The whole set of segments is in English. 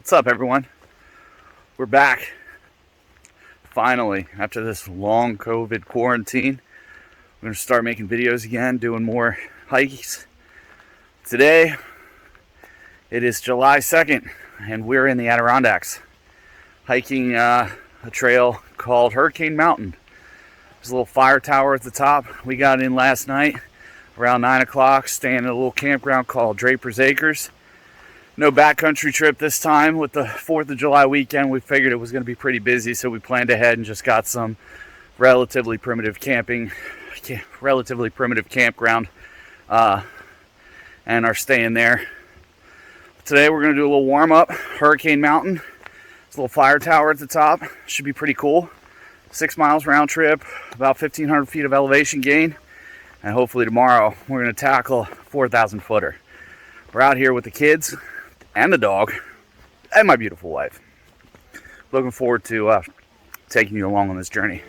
What's up, everyone? We're back. Finally, after this long COVID quarantine, we're going to start making videos again, doing more hikes. Today, it is July 2nd, and we're in the Adirondacks, hiking a trail called Hurricane Mountain. There's a little fire tower at the top. We got in last night around 9 o'clock, staying at a little campground called Draper's Acres. No backcountry trip this time. With the 4th of July weekend, we figured it was going to be pretty busy, so we planned ahead and just got some relatively primitive campground, and are staying there. Today we're going to do a little warm-up. Hurricane Mountain. There's a little fire tower at the top. Should be pretty cool. 6 miles round trip, about 1,500 feet of elevation gain, and hopefully tomorrow we're going to tackle a 4,000 footer. We're out here with the kids and the dog and my beautiful wife. Looking forward to taking you along on this journey.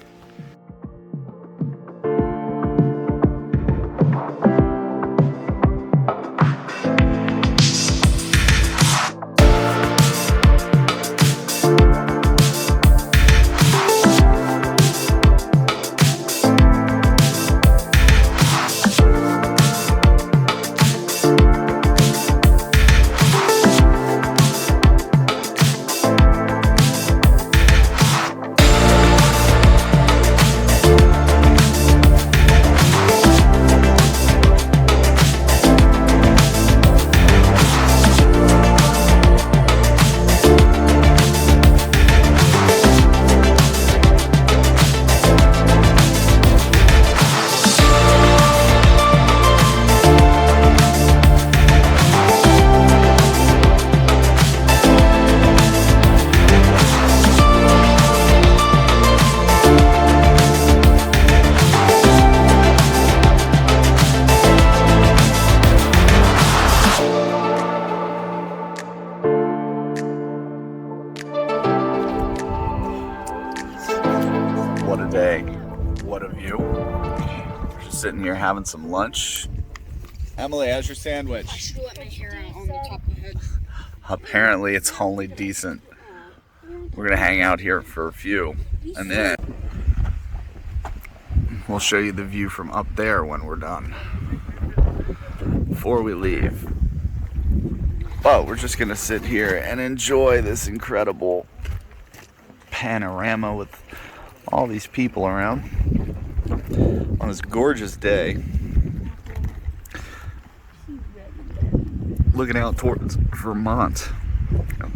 What a day. What a view. We're just sitting here having some lunch. Emily, how's your sandwich? I should let my hair out on the top of the head. Apparently it's only decent. We're going to hang out here for a few, and then we'll show you the view from up there when we're done, before we leave. But we're just going to sit here and enjoy this incredible panorama with all these people around on this gorgeous day, looking out towards Vermont.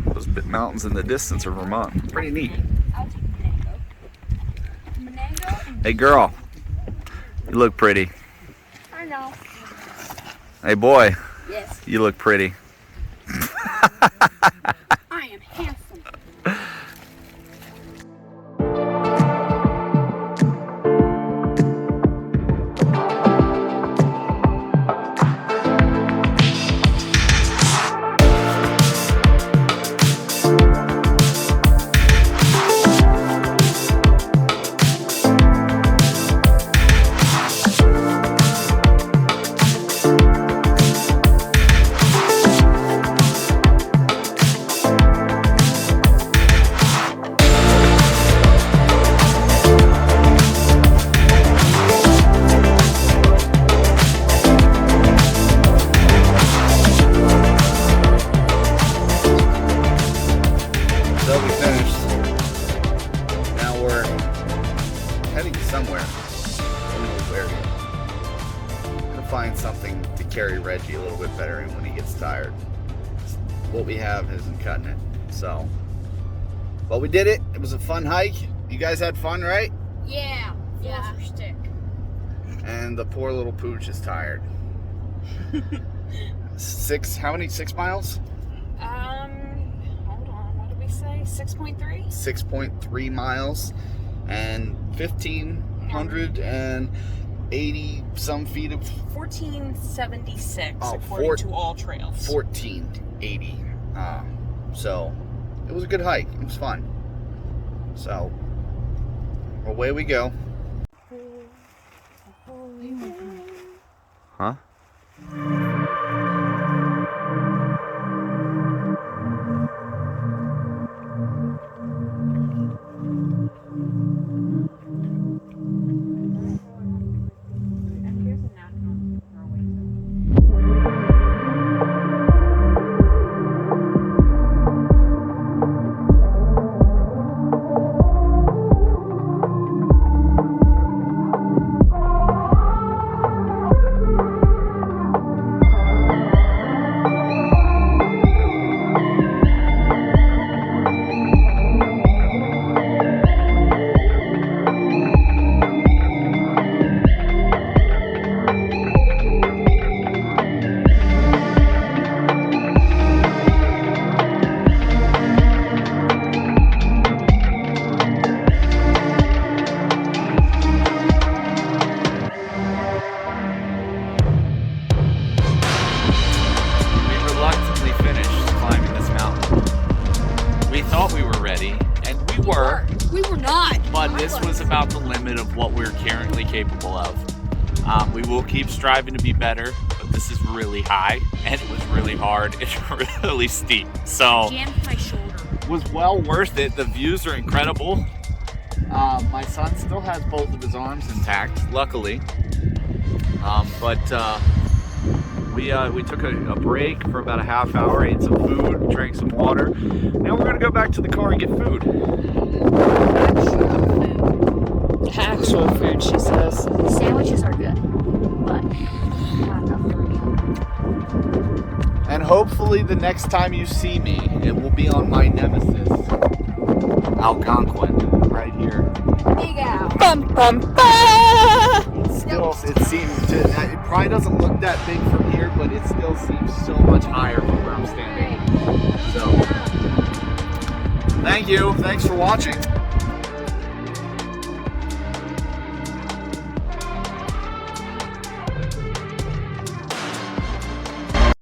Those big mountains in the distance are Vermont. Pretty neat. Hey girl, you look pretty. I know. Hey boy, Yes. you look pretty. I am handsome. So we finished. Now we're heading somewhere. I don't know where. I'm gonna find something to carry Reji a little bit better when he gets tired. What we have isn't cutting it. So, but we did it. It was a fun hike. You guys had fun, right? Yeah. Yeah. For stick. And the poor little pooch is tired. How many? 6 miles? Hold on. What did we say? 6.3? 6.3 miles and 1,580 some feet of 1476 Oh, according to all trails. 1480. So it was a good hike. It was fun. So away we go. Huh? this was about the limit of what we're currently capable of. We will keep striving to be better, but this is really high, and it was really hard. It's really steep. So Jammed my shoulder. it was well worth it. The views are incredible. My son still has both of his arms intact, luckily. We took a break for about a half hour, ate some food, drank some water. Now we're gonna go back to the car and get food. Actual food, she says. Sandwiches are good, but not enough for me. And hopefully the next time you see me, it will be on my nemesis, Algonquin, right here. Big Al. Bum bum ba! Still, it seems to, it probably doesn't look that big from here, but it still seems so much higher from where I'm standing. So, thank you. Thanks for watching.